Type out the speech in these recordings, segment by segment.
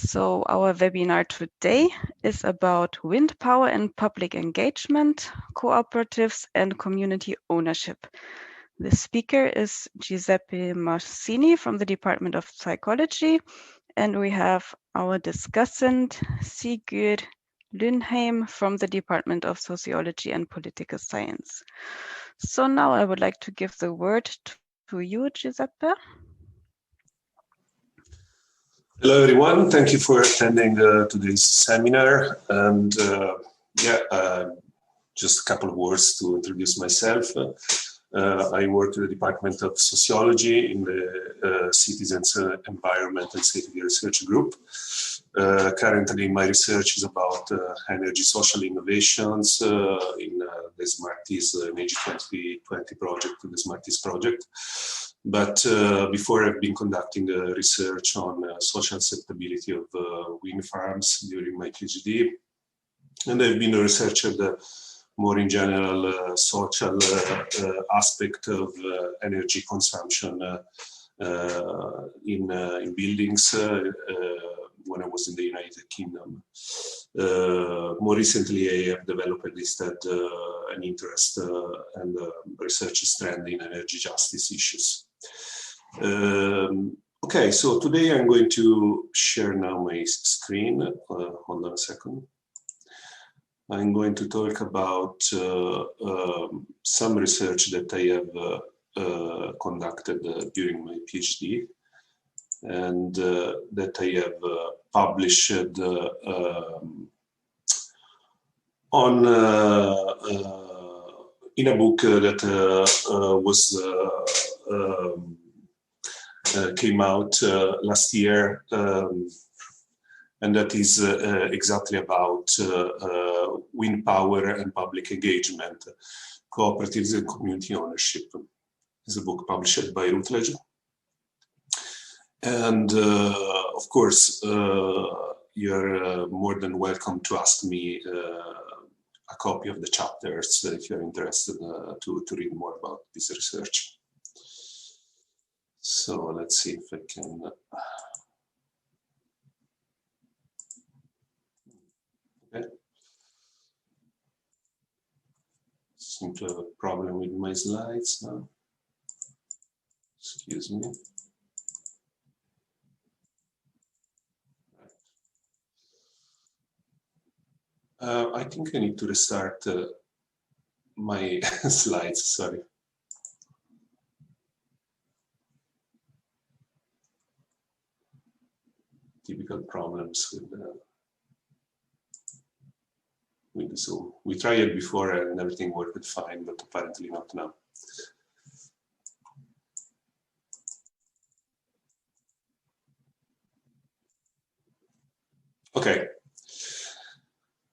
So our webinar today is about wind power and public engagement, cooperatives and community ownership. The speaker is Giuseppe Masini from the Department of Psychology, and we have our discussant Sigurd Lundheim from the Department of Sociology and Political Science. So now I would like to give the word to you, Giuseppe. Hello, everyone. Thank you for attending today's seminar. And just a couple of words to introduce myself. I work in the Department of Sociology in the Citizens Environment and Safety Research Group. Currently, my research is about energy social innovations in the Smarties Energy 2020 project, the Smarties project. But before, I've been conducting research on social acceptability of wind farms during my PhD. And I've been a researcher more in general social aspect of energy consumption in buildings when I was in the United Kingdom. More recently, I have developed instead an interest and research strand in energy justice issues. Okay, so today I'm going to share now my screen. Hold on a second. I'm going to talk about some research that I have conducted during my PhD and that I have published on in a book that was came out last year, and that is exactly about wind power and public engagement, cooperatives and community ownership. It's a book published by Routledge. And of course, you're more than welcome to ask me a copy of the chapters if you're interested to read more about this research. So let's see if I can. Okay. Seem to have a problem with my slides now. Excuse me. I think I need to restart my slides, sorry. Typical problems with Zoom. We tried it before and everything worked fine, but apparently not now. Okay.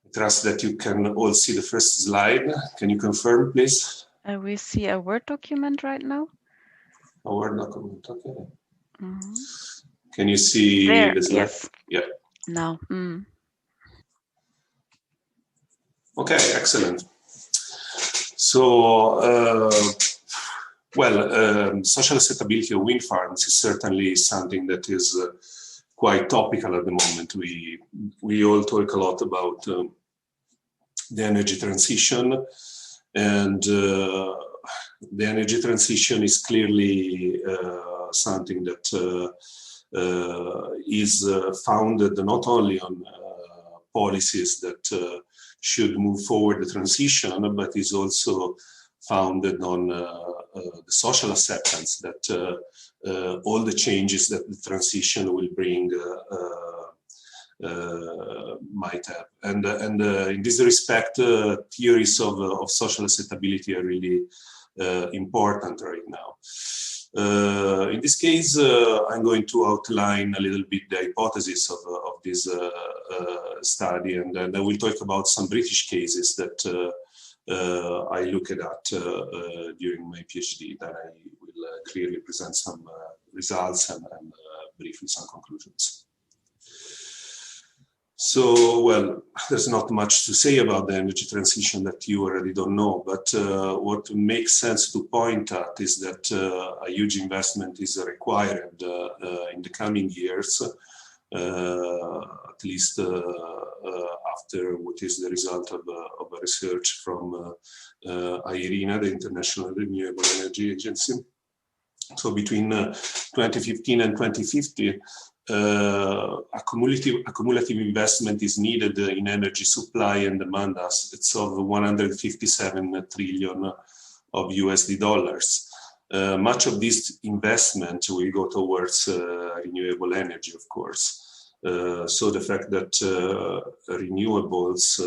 I trust that you can all see the first slide. Can you confirm, please? We see a Word document right now. A Word document, okay. Mm-hmm. Can you see there, the slide? Yes. Yeah. Now. Mm. Okay, excellent. So, social acceptability of wind farms is certainly something that is quite topical at the moment. We all talk a lot about the energy transition, and the energy transition is clearly something that is founded not only on policies that should move forward the transition, but is also founded on the social acceptance that all the changes that the transition will bring might have. And in this respect, theories of social acceptability are really important right now. In this case, I'm going to outline a little bit the hypothesis of this study, and then I will talk about some British cases that I looked at during my PhD. Then I will clearly present some results and briefly some conclusions. So, well, there's not much to say about the energy transition that you already don't know, but what makes sense to point at is that a huge investment is required in the coming years at least after what is the result of a research from IRENA, the International Renewable Energy Agency. So between 2015 and 2050, a cumulative investment is needed in energy supply and demand assets of 157 trillion of USD dollars. Much of this investment will go towards renewable energy, of course. So the fact that renewables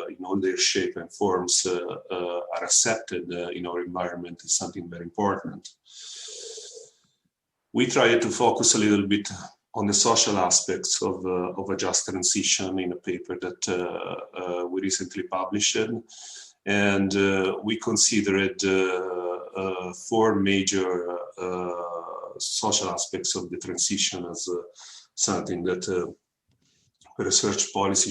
in all their shape and forms are accepted in our environment is something very important. We try to focus a little bit on the social aspects of a just transition in a paper that we recently published, and we considered 4 major social aspects of the transition as something that research policy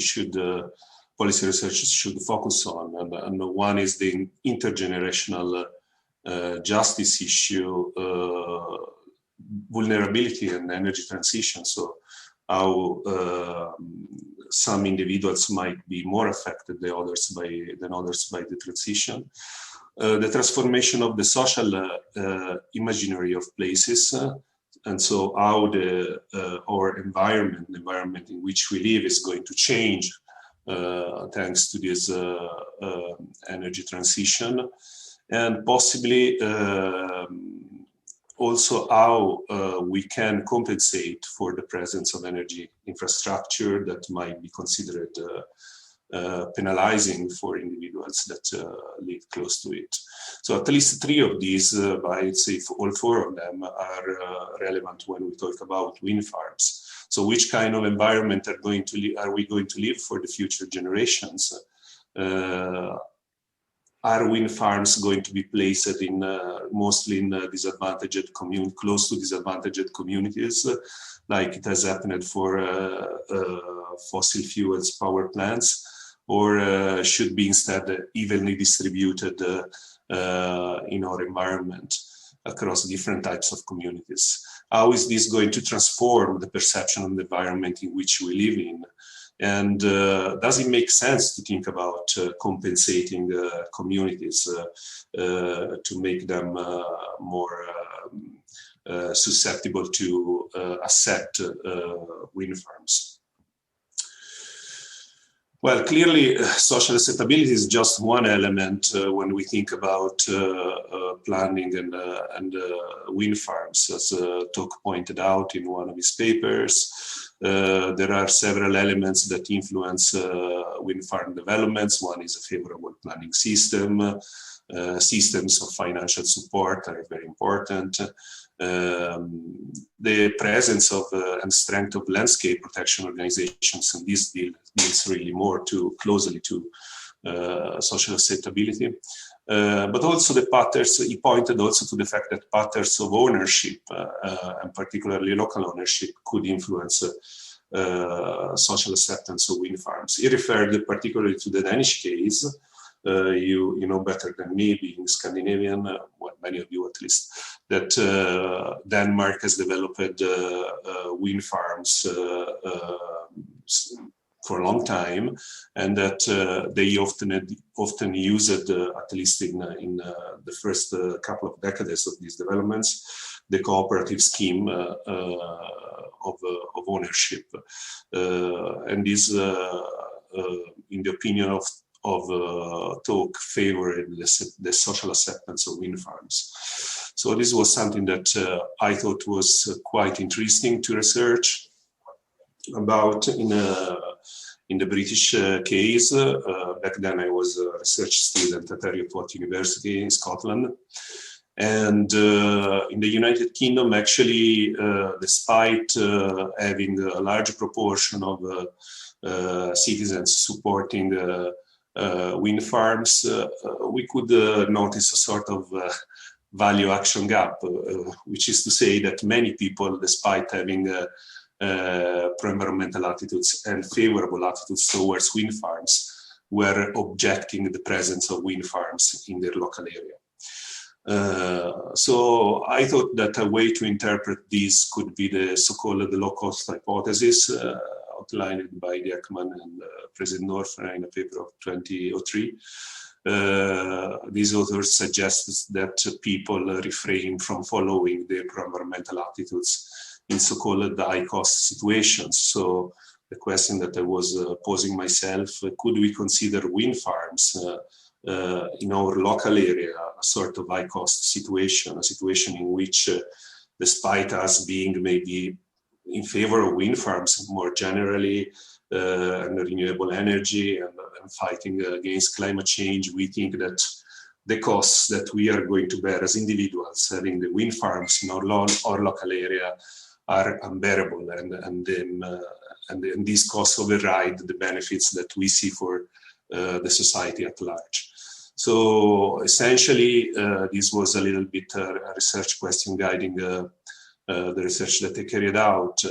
research should focus on, and one is the intergenerational justice issue, vulnerability and energy transition. So how some individuals might be more affected than others by the transition. The transformation of the social imaginary of places, and so how our environment, the environment in which we live, is going to change thanks to this energy transition, and possibly also how we can compensate for the presence of energy infrastructure that might be considered penalizing for individuals that live close to it. So at least 3 of these, I'd say all 4 of them, are relevant when we talk about wind farms. So which kind of environment are we going to live for the future generations? Are wind farms going to be placed in mostly in disadvantaged close to disadvantaged communities, like it has happened for fossil fuels power plants, or should be instead evenly distributed in our environment across different types of communities? How is this going to transform the perception of the environment in which we live in? And does it make sense to think about compensating communities to make them more susceptible to accept wind farms? Well, clearly, social acceptability is just one element when we think about planning and wind farms, as Tok pointed out in one of his papers. There are several elements that influence wind farm developments. One is a favorable planning system. Systems of financial support are very important. The presence of and strength of landscape protection organizations, and this deals really more closely to social acceptability. But also the patterns, he pointed also to the fact that patterns of ownership, and particularly local ownership, could influence social acceptance of wind farms. He referred particularly to the Danish case. You know better than me, being Scandinavian, well, many of you at least, that Denmark has developed wind farms for a long time, and that they often use it, at least in the first couple of decades of these developments, the cooperative scheme of ownership, and this, in the opinion of Tok, favored the social acceptance of wind farms. So this was something that I thought was quite interesting to research about in the British case. Back then I was a research student at Hereford University in Scotland. And in the United Kingdom, actually, despite having a large proportion of citizens supporting wind farms, we could notice a sort of value action gap, which is to say that many people, despite having pro-environmental attitudes and favorable attitudes towards wind farms, were objecting the presence of wind farms in their local area. So I thought that a way to interpret this could be the so-called low-cost hypothesis, outlined by Ekman and President Norfner in a paper of 2003. These authors suggest that people refrain from following their environmental attitudes in so-called high-cost situations. So the question that I was posing myself, could we consider wind farms in our local area a sort of high-cost situation, a situation in which, despite us being maybe in favor of wind farms more generally, and renewable energy and fighting against climate change, we think that the costs that we are going to bear as individuals having the wind farms in our local area are unbearable, and these costs override the benefits that we see for the society at large. So essentially, this was a little bit a research question guiding the research that I carried out.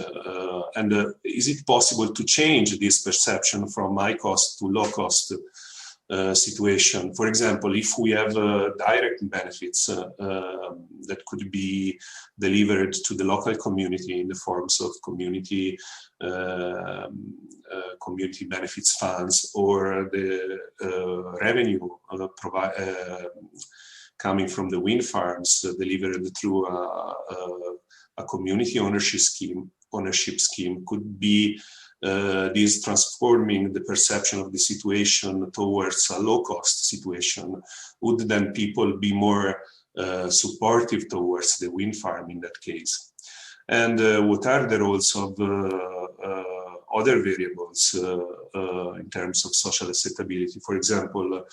Is it possible to change this perception from high cost to low cost situation? For example, if we have direct benefits that could be delivered to the local community in the forms of community benefits funds, or the revenue coming from the wind farms delivered through a community ownership scheme, could be this transforming the perception of the situation towards a low-cost situation. Would then people be more supportive towards the wind farm in that case? And what are the roles of other variables in terms of social acceptability? For example,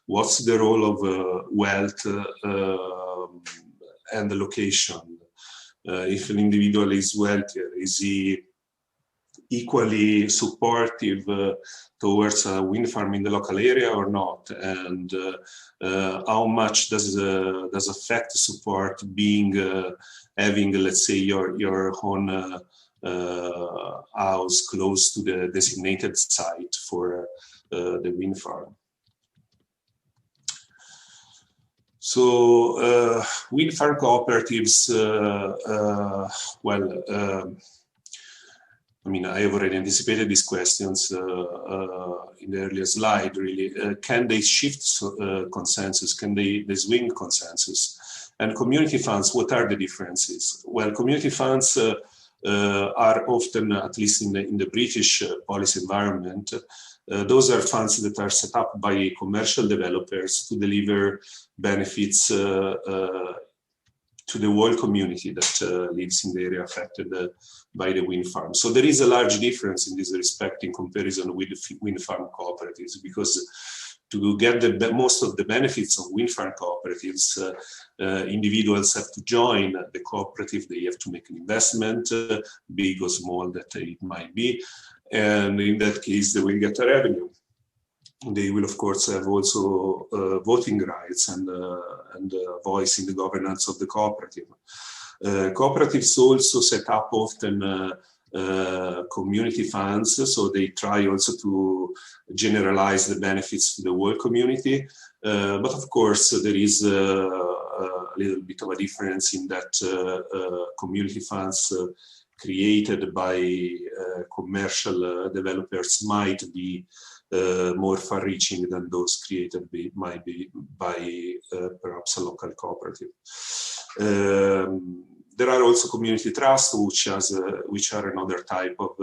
what's the role of wealth and the location? If an individual is wealthier, is he equally supportive towards a wind farm in the local area or not? And how much does affect support being having, let's say, your own house close to the designated site for the wind farm? So wind farm cooperatives, I mean, I have already anticipated these questions in the earlier slide, really. Can they shift consensus? Can they swing consensus? And community funds, what are the differences? Well, community funds are often, at least in the British policy environment, those are funds that are set up by commercial developers to deliver benefits to the whole community that lives in the area affected by the wind farm. So there is a large difference in this respect in comparison with the wind farm cooperatives, because to get the most of the benefits of wind farm cooperatives, individuals have to join the cooperative. They have to make an investment, big or small that it might be, and in that case they will get a revenue. They will, of course, have also voting rights and voice in the governance of the cooperative. Cooperatives also set up often community funds, so they try also to generalize the benefits to the whole community. But of course, there is a little bit of a difference in that community funds created by commercial developers might be more far-reaching than those created by perhaps a local cooperative. There are also community trusts, which are another type of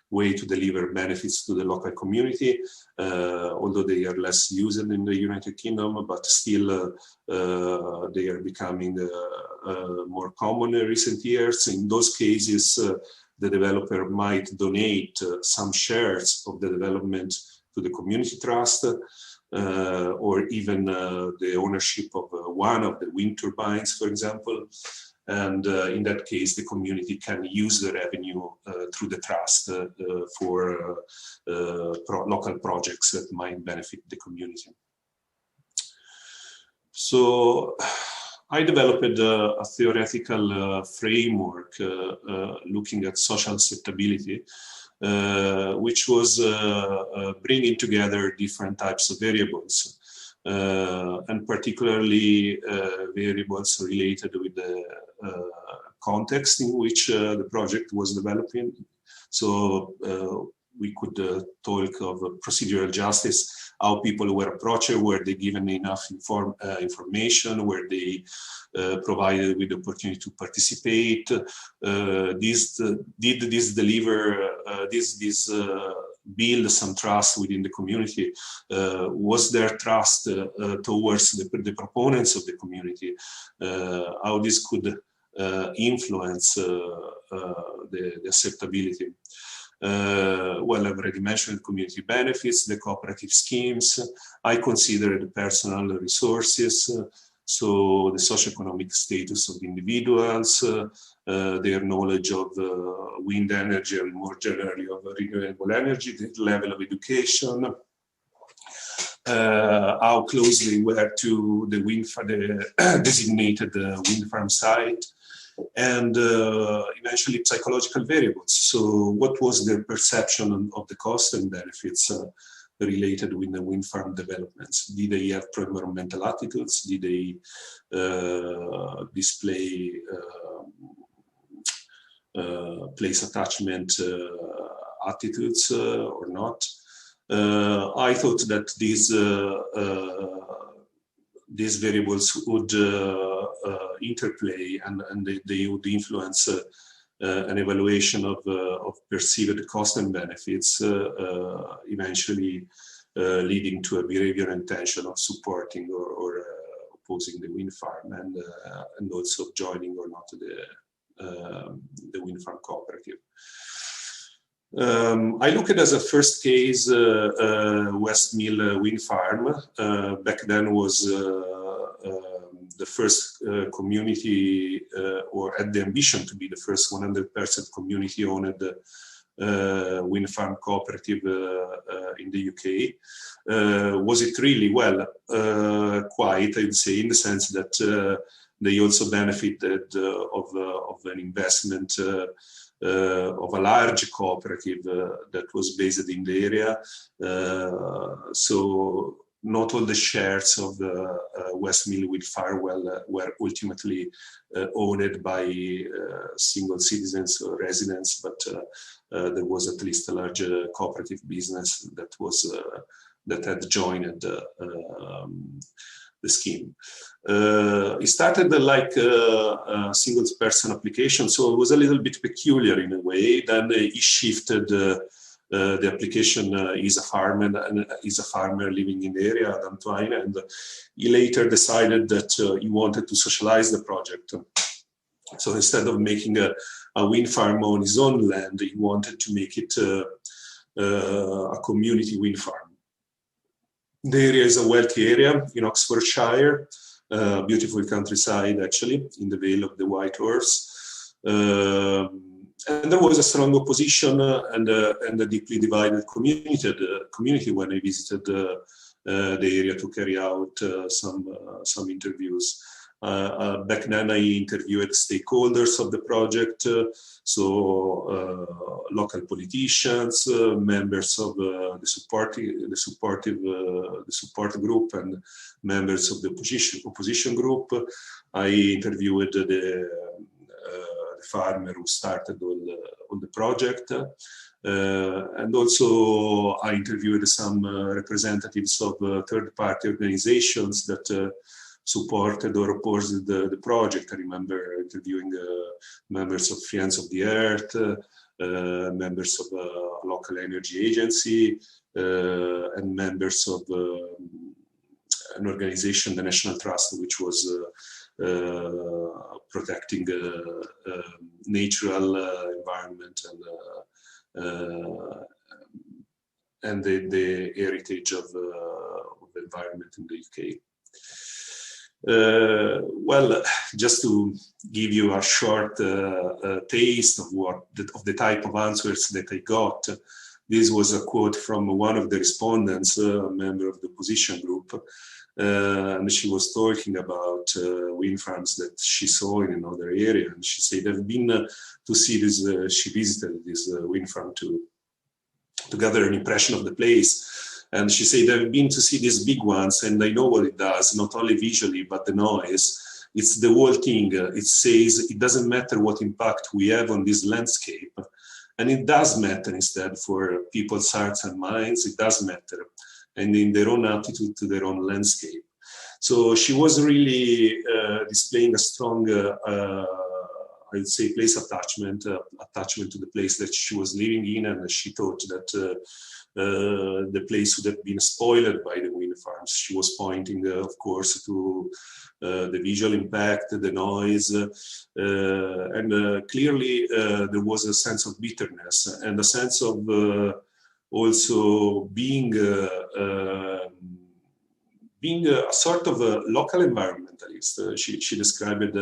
way to deliver benefits to the local community, although they are less used in the United Kingdom, but still they are becoming more common in recent years. In those cases, the developer might donate some shares of the development to the community trust, or even the ownership of one of the wind turbines, for example. And in that case, the community can use the revenue through the trust for local projects that might benefit the community. So I developed a theoretical framework looking at social acceptability, which was bringing together different types of variables. and particularly variables related with the context in which the project was developing. So we could talk of procedural justice, how people were approached, were they given enough information, were they provided with the opportunity to participate, did this deliver, build some trust within the community, was there trust towards the proponents of the community, how this could influence the acceptability. Well, I've already mentioned community benefits, the cooperative schemes. I consider the personal resources, so the socioeconomic status of individuals, their knowledge of wind energy and more generally of renewable energy, the level of education, how close they were to the designated wind farm site, and eventually psychological variables. So what was their perception of the cost and benefits related with the wind farm developments? Did they have pro-environmental attitudes? Did they display place attachment attitudes or not? I thought that these variables would interplay and they would influence an evaluation of perceived cost and benefits, eventually leading to a behavior intention of supporting or opposing the wind farm, and also joining or not the wind farm cooperative. I looked at as a first case Westmill wind farm. Back then was the first community, or had the ambition to be the first 100% community-owned wind farm cooperative in the UK. Was it really? Well, quite, I'd say, in the sense that they also benefited of an investment of a large cooperative that was based in the area. So not all the shares of Westmill wind farm were ultimately owned by single citizens or residents, but there was at least a large cooperative business that was that had joined the scheme. It started like a single person application, so it was a little bit peculiar in a way. Then he shifted the application. He's a farmer living in the area, D'Antoine, and he later decided that he wanted to socialize the project. So instead of making a wind farm on his own land, he wanted to make it a community wind farm. The area is a wealthy area in Oxfordshire, beautiful countryside actually, in the Vale of the White Horse. And there was a strong opposition and a deeply divided community when I visited the area to carry out some interviews. Back then I interviewed stakeholders of the project, so local politicians, members of the support group, and members of the opposition group. I interviewed the farmer who started on the project, and also I interviewed some representatives of third-party organizations that supported or opposed the project. I remember interviewing members of Friends of the Earth, members of a local energy agency, and members of an organization, the National Trust, which was protecting natural environment and the heritage of the environment in the UK. Well, just to give you a short taste of the type of answers that I got, this was a quote from one of the respondents, a member of the opposition group, and she was talking about wind farms that she saw in another area, and she said, "I've been to see this." She visited this wind farm to gather an impression of the place. And she said, I've been to see these big ones and I know what it does, not only visually, but the noise. It's the whole thing. It says it doesn't matter what impact we have on this landscape. And it does matter instead for people's hearts and minds. It does matter. And in their own attitude to their own landscape. So she was really displaying a strong, I would say, place attachment to the place that she was living in, and she thought that the place would have been spoiled by the wind farms. She was pointing, of course, to the visual impact, the noise, and clearly there was a sense of bitterness and a sense of also being a sort of a local environmentalist. She described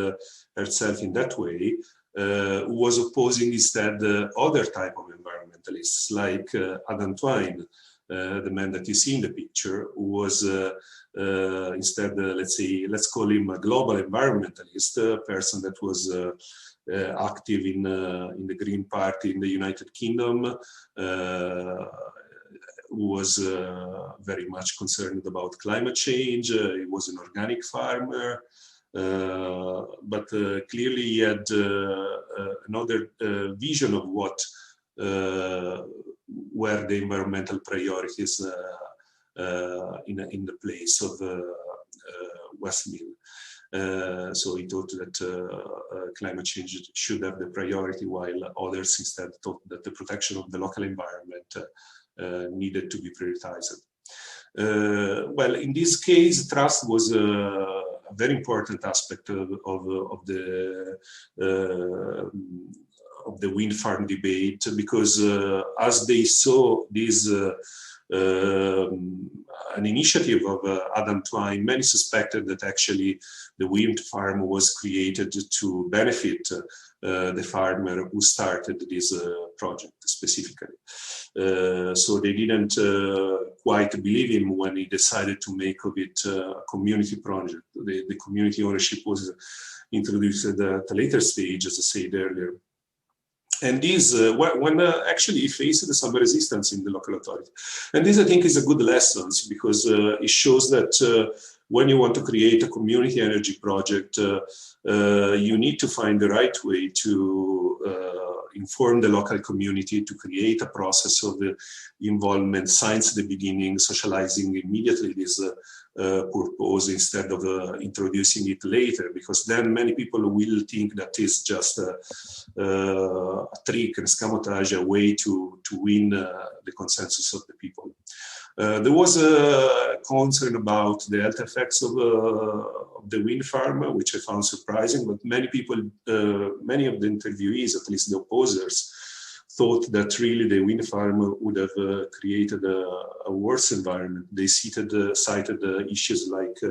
herself in that way, who was opposing instead other type of environmentalists like Adam Twine, the man that you see in the picture, who was instead, let's call him a global environmentalist, a person that was active in the Green Party in the United Kingdom, who was very much concerned about climate change. He was an organic farmer, but clearly he had another vision of what were the environmental priorities in the place of Westmill. So he thought that climate change should have the priority, while others instead thought that the protection of the local environment needed to be prioritized. Well, in this case, trust was a very important aspect of the wind farm debate, because as they saw this an initiative of Adam Twine, many suspected that actually the wind farm was created to benefit the farmer who started this project specifically. So they didn't quite believe him when he decided to make of it a community project. The community ownership was introduced at a later stage, as I said earlier. And this, when actually he faced some resistance in the local authority. And this, I think, is a good lesson, because it shows that when you want to create a community energy project, you need to find the right way to inform the local community, to create a process of involvement since the beginning, socializing immediately this purpose instead of introducing it later, because then many people will think that is just a trick and escamotage, a way to win the consensus of the people. There was a concern about the health effects of the wind farm, which I found surprising, but many people, many of the interviewees, at least the opposers, thought that really the wind farm would have created a worse environment. They cited issues like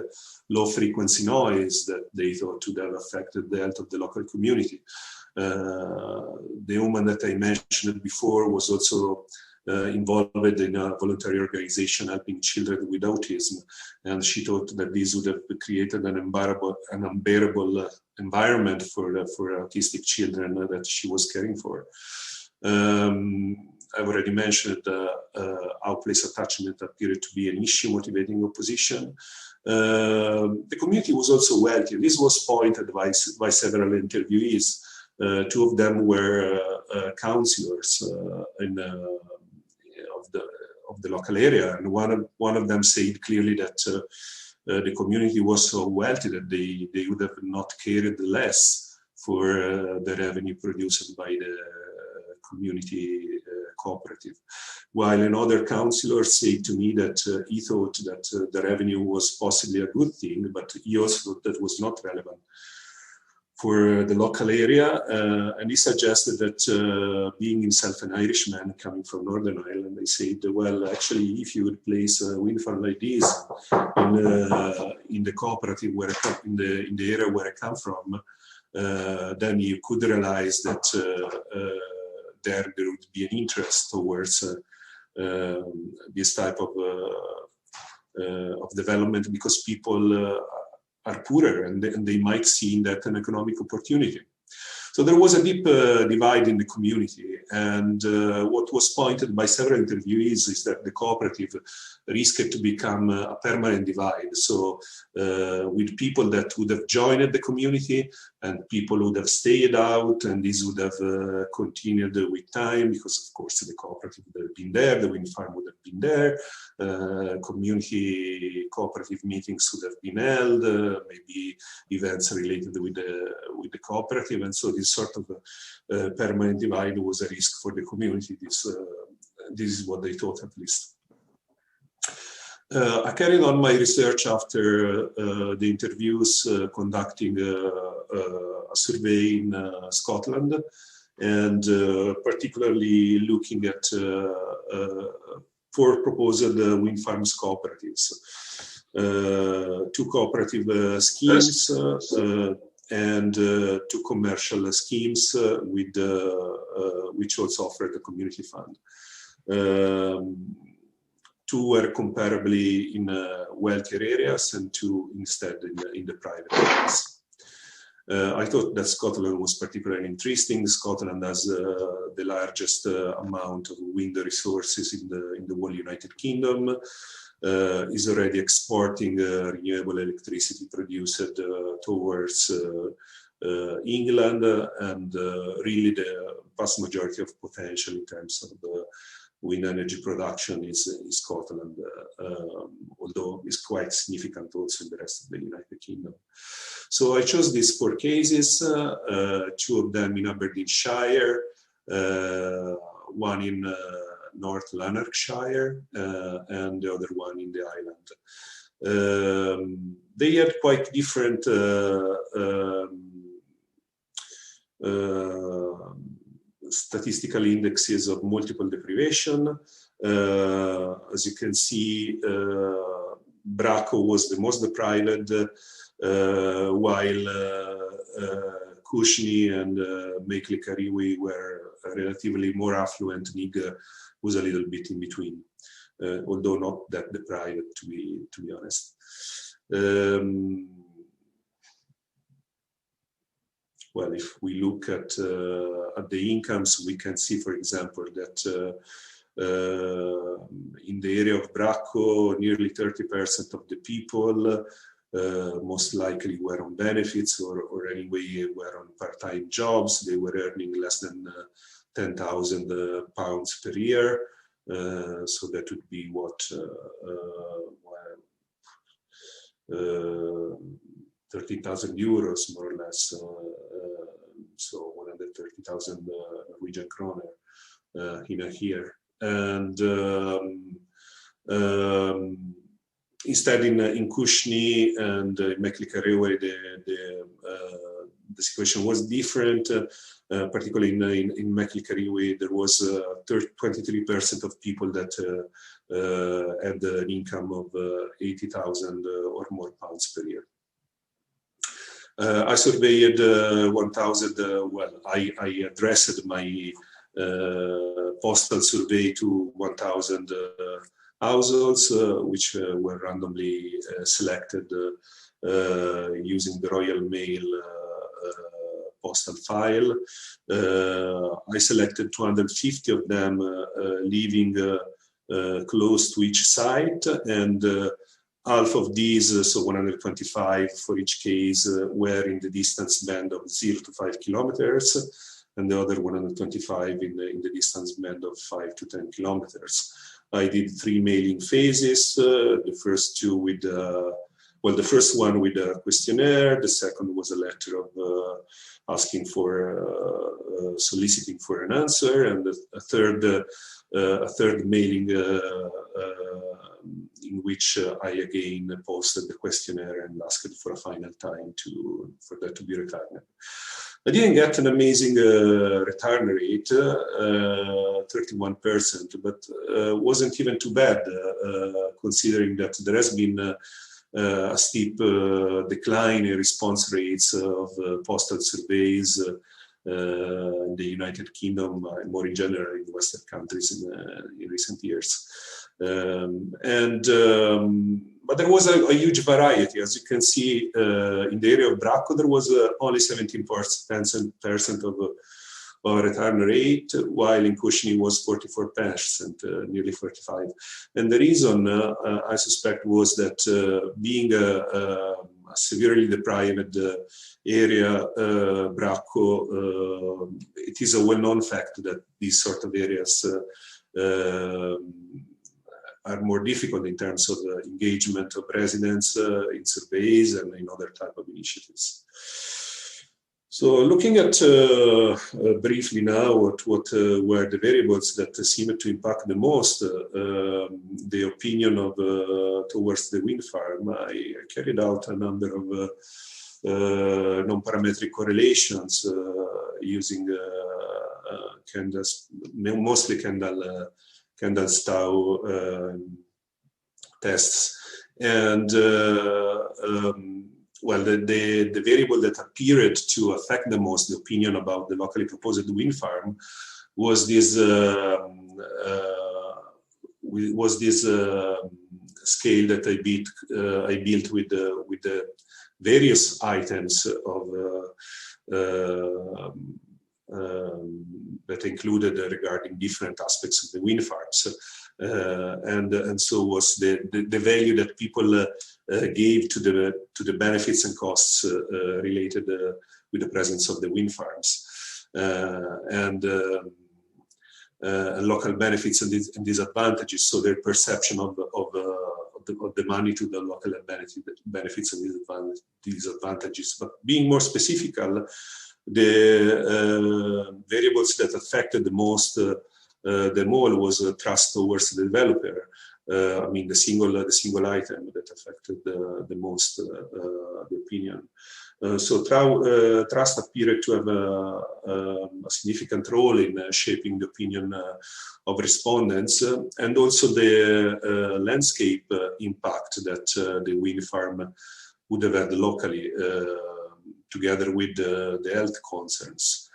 low frequency noise that they thought would have affected the health of the local community. The woman that I mentioned before was also involved in a voluntary organization helping children with autism, and she thought that this would have created an unbearable environment for autistic children that she was caring for. I've already mentioned how place attachment appeared to be an issue motivating opposition. The community was also wealthy. This was pointed by several interviewees. Two of them were councillors of the local area, and one of them said clearly that the community was so wealthy that they would have not cared less for the revenue produced by the community cooperative. While another councillor said to me that he thought that the revenue was possibly a good thing, but he also thought that was not relevant for the local area, and he suggested that being himself an Irishman coming from Northern Ireland, they said, well, actually, if you would place a wind farm like this in the cooperative, in the area where I come from, then you could realize that there would be an interest towards this type of development, because people are poorer and they might see in that an economic opportunity. So there was a deep divide in the community, and what was pointed by several interviewees is that the cooperative risked to become a permanent divide. So with people that would have joined the community and people would have stayed out, and this would have continued with time, because of course the cooperative would have been there, the wind farm would have been there, community cooperative meetings would have been held, maybe events related with the cooperative, and so this sort of permanent divide was a risk for the community. This is what they thought, at least. I carried on my research after the interviews, conducting a survey in Scotland, and particularly looking at 4 proposed wind farms cooperatives, 2 cooperative schemes, and 2 commercial schemes with which also offered a community fund. 2 were comparably in wealthier areas, and 2 instead in the private areas. I thought that Scotland was particularly interesting. Scotland has the largest amount of wind resources in the whole United Kingdom. Is already exporting renewable electricity produced towards England, and really the vast majority of potential in terms of wind energy production is in Scotland, although it's quite significant also in the rest of the United Kingdom. So I chose these 4 cases, 2 of them in Aberdeenshire, 1 in North Lanarkshire, and the other one in the island. They had quite different statistical indexes of multiple deprivation. As you can see, Bracco was the most deprived, while Kushney and Meklikariwi were relatively more affluent. Nig was a little bit in between, although not that deprived, to be honest. Well, if we look at the incomes, we can see, for example, that in the area of Bracco, nearly 30% of the people most likely were on benefits, or anyway were on part-time jobs. They were earning less than £10,000 per year. So that would be what, 30,000 euros more or less, so 130,000 Norwegian kroner in a year. And instead in Kushney and Meklikariwe, the situation was different. Particularly in Meklikariwe, there was 23% of people that had an income of 80,000 or more pounds per year. I surveyed 1,000, well, I addressed my postal survey to 1,000 households, which were randomly selected using the Royal Mail postal file. I selected 250 of them living close to each site, and half of these, so 125 for each case, were in the distance band of 0 to 5 kilometers, and the other 125 in the distance band of 5 to 10 kilometers. I did 3 mailing phases, the first 2 with, well, the first one with a questionnaire, the second was a letter of asking for, soliciting for an answer, and a third mailing in which I again posted the questionnaire and asked for a final time for that to be returned. I didn't get an amazing return rate, 31%, but wasn't even too bad, considering that there has been a steep decline in response rates of postal surveys in the United Kingdom, and more in general in Western countries in recent years. But there was a huge variety. As you can see, in the area of Bracco, there was only 17% of return rate, while in Cushing was 44%, nearly 45%. And the reason, I suspect, was that being a severely deprived area, Bracco, it is a well-known fact that these sort of areas are more difficult in terms of engagement of residents in surveys and in other type of initiatives. So looking at briefly now at what were the variables that seemed to impact the most the opinion of towards the wind farm, I carried out a number of non-parametric correlations using mostly Kendall-Stowe tests, and well, the variable that appeared to affect the most the opinion about the locally proposed wind farm was this scale that I built with the various items of that included regarding different aspects of the wind farms, and so was the value that people gave to the benefits and costs related with the presence of the wind farms, and local benefits and disadvantages. So their perception of the magnitude of local benefits and disadvantages. But being more specific, the variables that affected the most them all was trust towards the developer. I mean, the single item that affected the most the opinion. So trust appeared to have a significant role in shaping the opinion of respondents, and also the landscape impact that the wind farm would have had locally, together with the health concerns.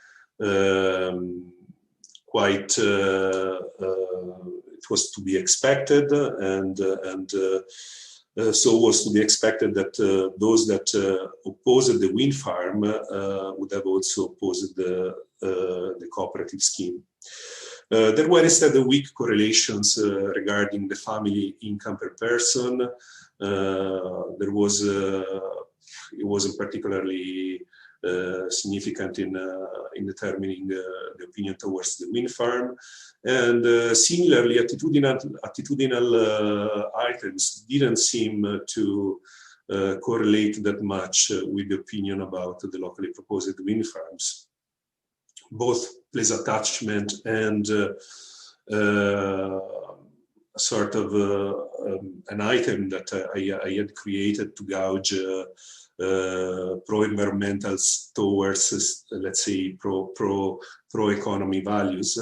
It was to be expected, and so was to be expected that those that opposed the wind farm would have also opposed the cooperative scheme. There were instead weak correlations regarding the family income per person. It wasn't particularly significant in determining the opinion towards the wind farm, and similarly, attitudinal items didn't seem to correlate that much with the opinion about the locally proposed wind farms. Both place attachment and sort of an item that I had created to gauge pro-environmentals towards, let's say, pro-economy values.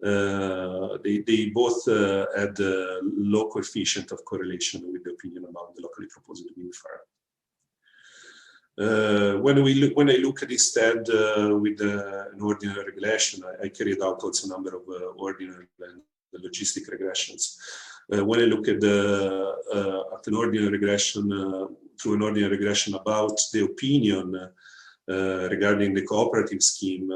They both had a low coefficient of correlation with the opinion about the locally proposed wind farm. When I look at instead with an ordinary regression, I carried out also a number of ordinary and logistic regressions. When I look at an ordinary regression, through an ordinary regression about the opinion regarding the cooperative scheme,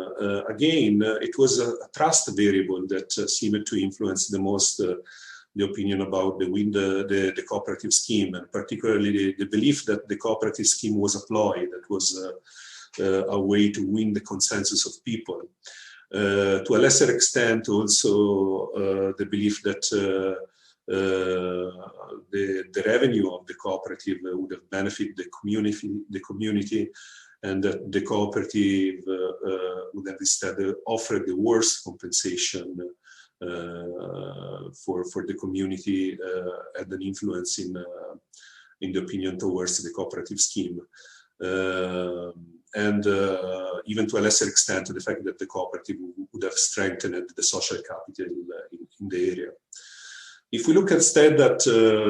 again, it was a trust variable that seemed to influence the most the opinion about the cooperative scheme, and particularly the belief that the cooperative scheme was a ploy, that was a way to win the consensus of people. To a lesser extent, also the belief that the revenue of the cooperative would have benefited the community, and that the cooperative would have instead offered the worst compensation for the community, had an influence in the opinion towards the cooperative scheme. And even to a lesser extent, the fact that the cooperative would have strengthened the social capital in the area. If we look instead at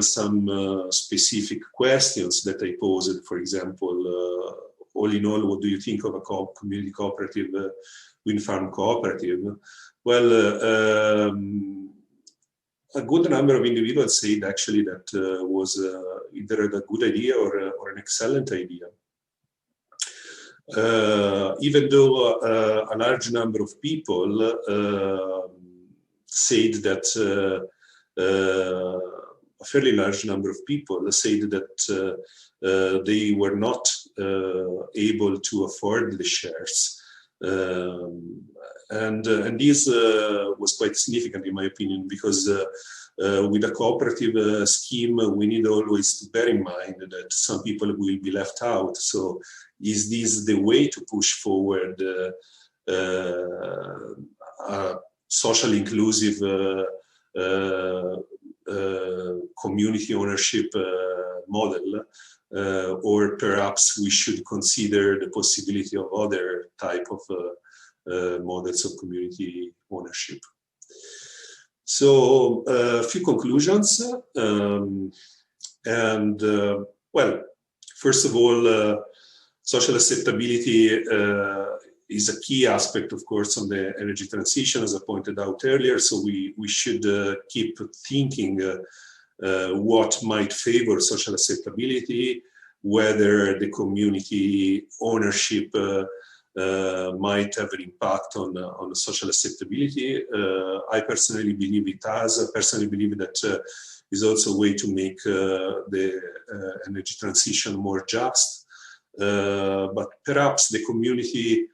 some specific questions that I posed, for example, all in all, what do you think of a community cooperative, wind farm cooperative? Well, a good number of individuals said actually that was either a good idea or an excellent idea. Even though a large number of people said that a fairly large number of people said that they were not able to afford the shares. And this was quite significant in my opinion, because with a cooperative scheme, we need always to bear in mind that some people will be left out. So is this the way to push forward a social inclusive community ownership model, or perhaps we should consider the possibility of other type of models of community ownership. So a few conclusions, well, first of all, social acceptability is a key aspect, of course, on the energy transition, as I pointed out earlier. So we should keep thinking what might favor social acceptability, whether the community ownership might have an impact on social acceptability. I personally believe it has. I personally believe that is also a way to make the energy transition more just. But perhaps the community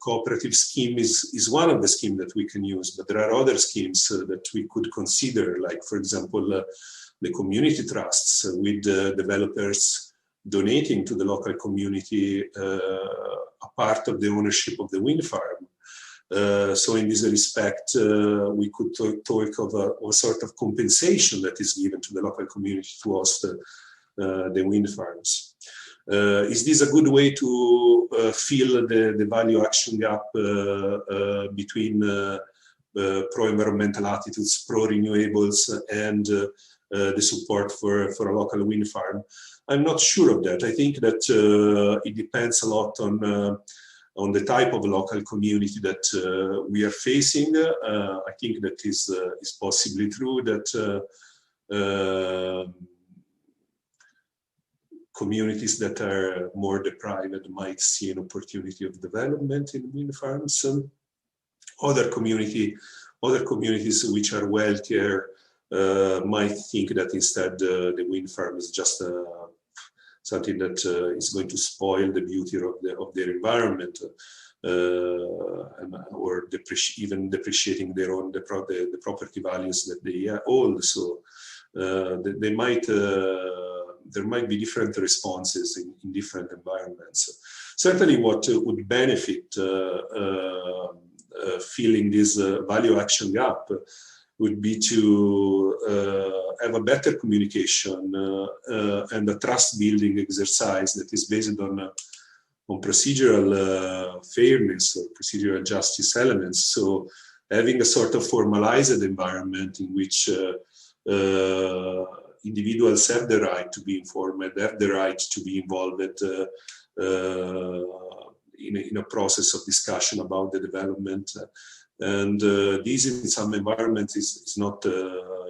cooperative scheme is one of the schemes that we can use, but there are other schemes that we could consider, like, for example, the community trusts with developers donating to the local community a part of the ownership of the wind farm. So in this respect, we could talk of a sort of compensation that is given to the local community to host the wind farms. Is this a good way to fill the value action gap between pro-environmental attitudes, pro-renewables, and the support for a local wind farm? I'm not sure of that. I think that it depends a lot on the type of local community that we are facing. I think that is possibly true that communities that are more deprived might see an opportunity of development in wind farms. Other communities which are wealthier might think that instead the wind farm is just something that is going to spoil the beauty of their environment, or even depreciating the property values that they own. So they might. There might be different responses in different environments. Certainly what would benefit filling this value action gap would be to have a better communication and a trust building exercise that is based on procedural fairness or procedural justice elements. So having a sort of formalized environment in which individuals have the right to be informed, have the right to be involved in a process of discussion about the development. And this in some environments is not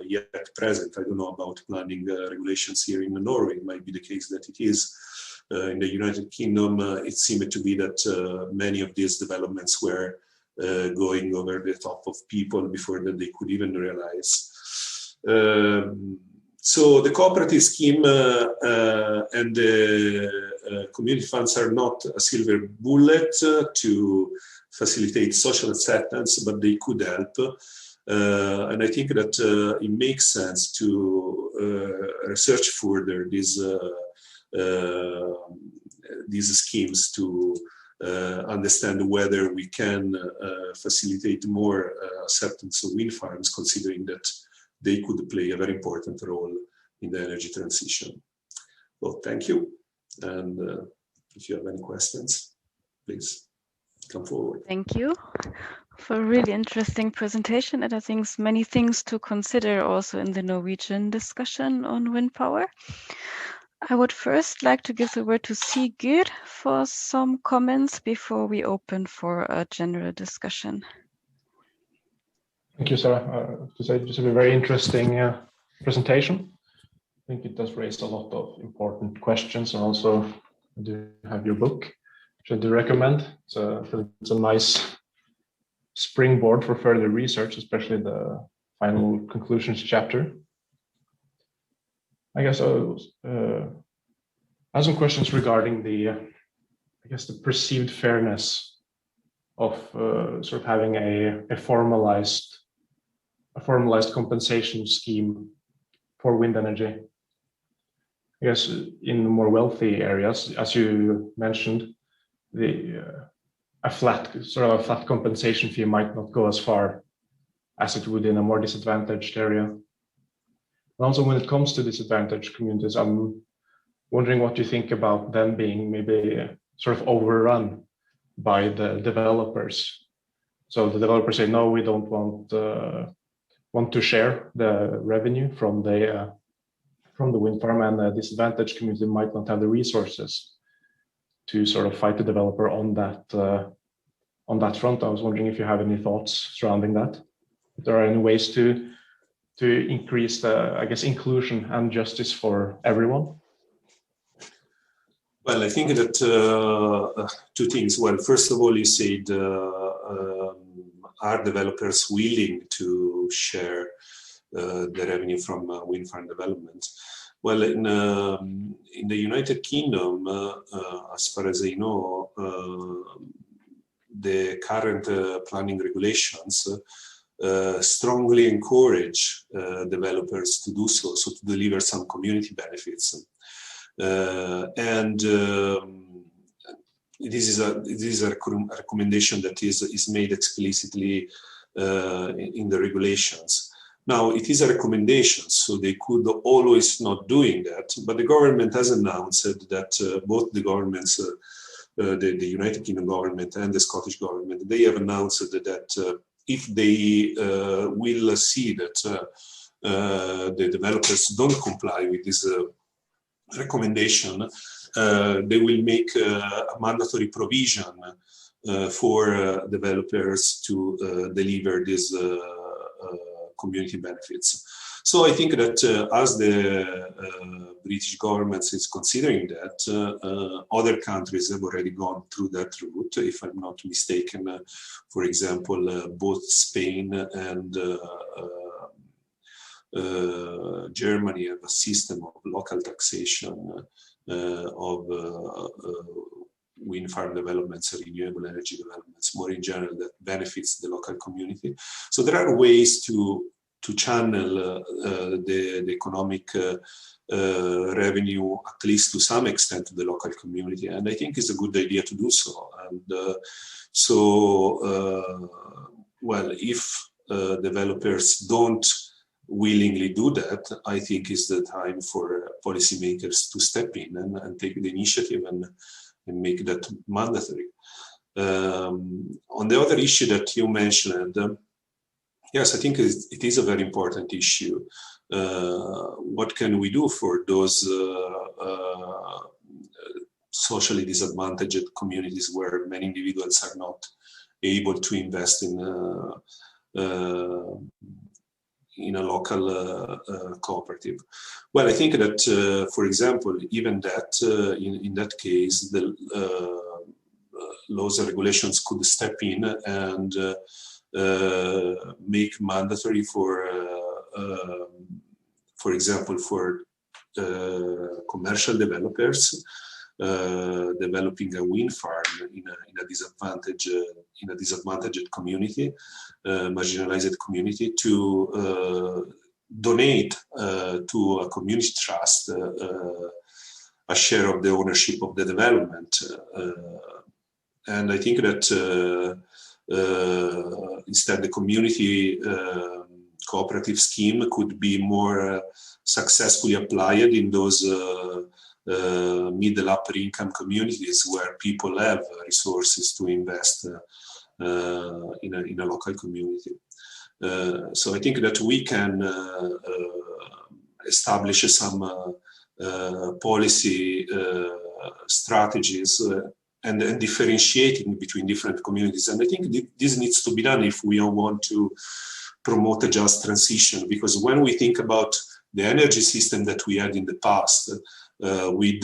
yet present. I don't know about planning regulations here in Norway. It might be the case that it is. In the United Kingdom, it seemed to be that many of these developments were going over the top of people before that they could even realize. So the cooperative scheme and the community funds are not a silver bullet to facilitate social acceptance, but they could help. And I think that it makes sense to research further these schemes to understand whether we can facilitate more acceptance of wind farms, considering that they could play a very important role in the energy transition. Well, thank you. And if you have any questions, please come forward. Thank you for a really interesting presentation. And I think many things to consider also in the Norwegian discussion on wind power. I would first like to give the word to Sigurd for some comments before we open for a general discussion. Thank you, Sarah. To say this is a very interesting presentation. I think it does raise a lot of important questions, and also I do have your book, which I do recommend. It's a nice springboard for further research, especially the final conclusions chapter. I guess I have some questions regarding the perceived fairness of sort of having a formalized compensation scheme for wind energy. I guess in more wealthy areas, as you mentioned, a flat compensation fee might not go as far as it would in a more disadvantaged area. And also, when it comes to disadvantaged communities, I'm wondering what you think about them being maybe sort of overrun by the developers. So the developers say, no, we don't want to share the revenue from the wind farm, and the disadvantaged community might not have the resources to sort of fight the developer on that front. I was wondering if you have any thoughts surrounding that. If there are any ways to increase the, I guess, inclusion and justice for everyone. Well, I think that two things. Well, first of all, you said, are developers willing to share the revenue from wind farm development? Well, in the United Kingdom, as far as I know, the current planning regulations strongly encourage developers to do so, to deliver some community benefits. This is a recommendation that is made explicitly in the regulations. Now, it is a recommendation, so they could always not doing that, but the government has announced that both the governments, the United Kingdom government and the Scottish government, they have announced that if they will see that the developers don't comply with this recommendation, they will make a mandatory provision for developers to deliver these community benefits. So I think that as the British government is considering that, other countries have already gone through that route, if I'm not mistaken. For example, both Spain and Germany have a system of local taxation of wind farm developments, renewable energy developments, more in general, that benefits the local community. So there are ways to channel the economic revenue, at least to some extent, to the local community, and I think it's a good idea to do so. And well, if developers don't willingly do that, I think it's the time for policymakers to step in and take the initiative and make that mandatory. On the other issue that you mentioned, yes, I think it is a very important issue. What can we do for those socially disadvantaged communities where many individuals are not able to invest in a local cooperative? Well, I think that, for example, even that in that case, the laws and regulations could step in and make mandatory for example, for commercial developers developing a wind farm in a disadvantaged community, marginalized community, to donate to a community trust a share of the ownership of the development. And I think that instead the community cooperative scheme could be more successfully applied in those middle upper income communities where people have resources to invest in a local community. So I think that we can establish some policy strategies and differentiating between different communities. And I think this needs to be done if we want to promote a just transition, because when we think about the energy system that we had in the past with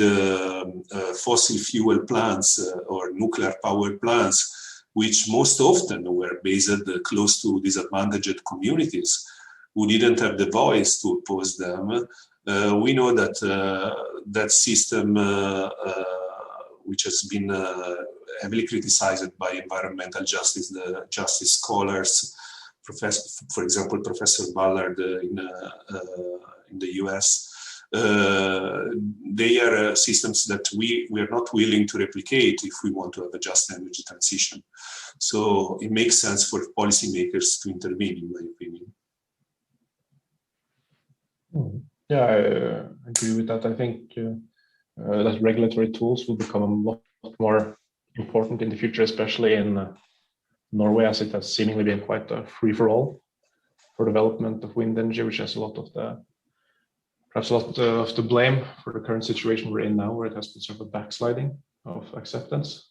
fossil fuel plants or nuclear power plants, which most often were based close to disadvantaged communities who didn't have the voice to oppose them, we know that that system, which has been heavily criticized by environmental justice scholars, for example, Professor Ballard in the US, they are systems that we are not willing to replicate if we want to have a just energy transition. So it makes sense for policymakers to intervene, in my opinion. Yeah, I agree with that. I think that regulatory tools will become a lot more important in the future, especially in Norway, as it has seemingly been quite a free-for-all for development of wind energy, which has perhaps a lot of the blame for the current situation we're in now, where it has been sort of a backsliding of acceptance.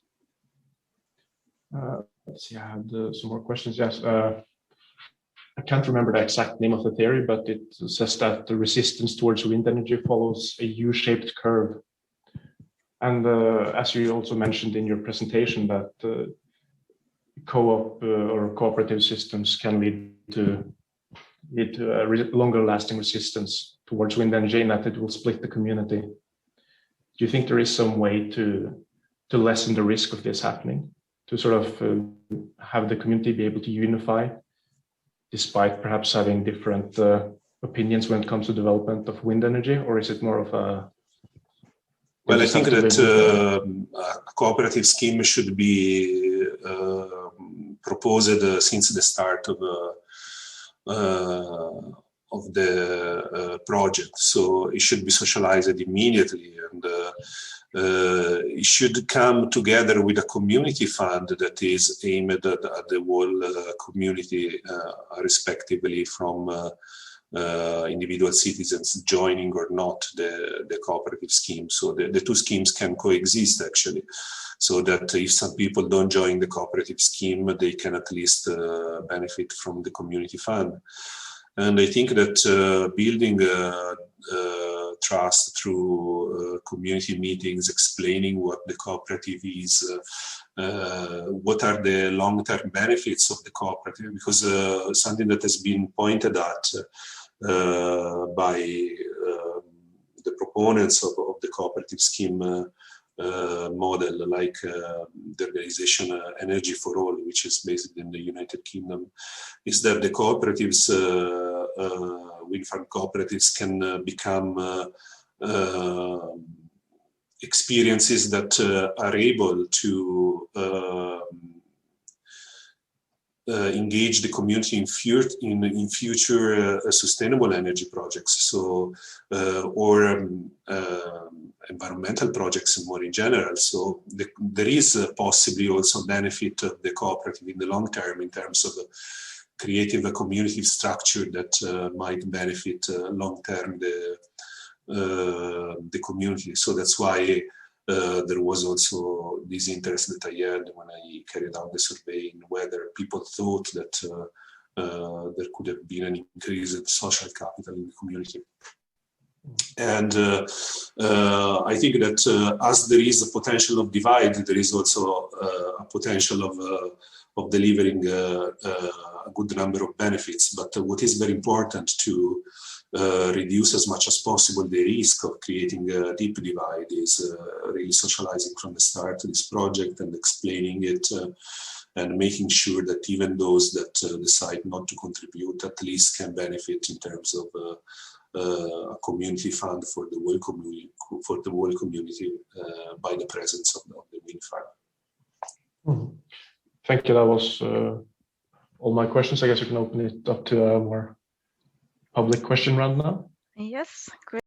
Let's see, I had some more questions. Yes, I can't remember the exact name of the theory, but it says that the resistance towards wind energy follows a U-shaped curve. And as you also mentioned in your presentation, that co-op or cooperative systems can lead to a longer lasting resistance towards wind energy, and that it will split the community. Do you think there is some way to lessen the risk of this happening, to sort of have the community be able to unify despite perhaps having different opinions when it comes to development of wind energy? Or is it more of a... Well, I think that a cooperative scheme should be proposed since the start of the project. So it should be socialized immediately, and it should come together with a community fund that is aimed at the whole community, respectively from individual citizens joining or not the cooperative scheme. So the two schemes can coexist, actually, so that if some people don't join the cooperative scheme, they can at least benefit from the community fund. And I think that building trust through community meetings, explaining what the cooperative is, what are the long-term benefits of the cooperative, because something that has been pointed at by the proponents of the cooperative scheme model, like the organization Energy for All, which is based in the United Kingdom, is that the cooperatives, wind farm cooperatives, can become experiences that are able to engage the community in future sustainable energy projects, so or environmental projects more in general. So there is possibly also benefit of the cooperative in the long term in terms of creating a community structure that might benefit long term the community. So that's why there was also this interest that I had when I carried out the survey in whether people thought that there could have been an increase in social capital in the community. And I think that as there is a potential of divide, there is also a potential of delivering a good number of benefits. But what is very important to reduce as much as possible the risk of creating a deep divide is really socializing from the start of this project and explaining it and making sure that even those that decide not to contribute at least can benefit in terms of a community fund for the whole community, by the presence of the wind farm. Mm-hmm. Thank you. That was all my questions. I guess we can open it up to a more public question round now. Yes, great.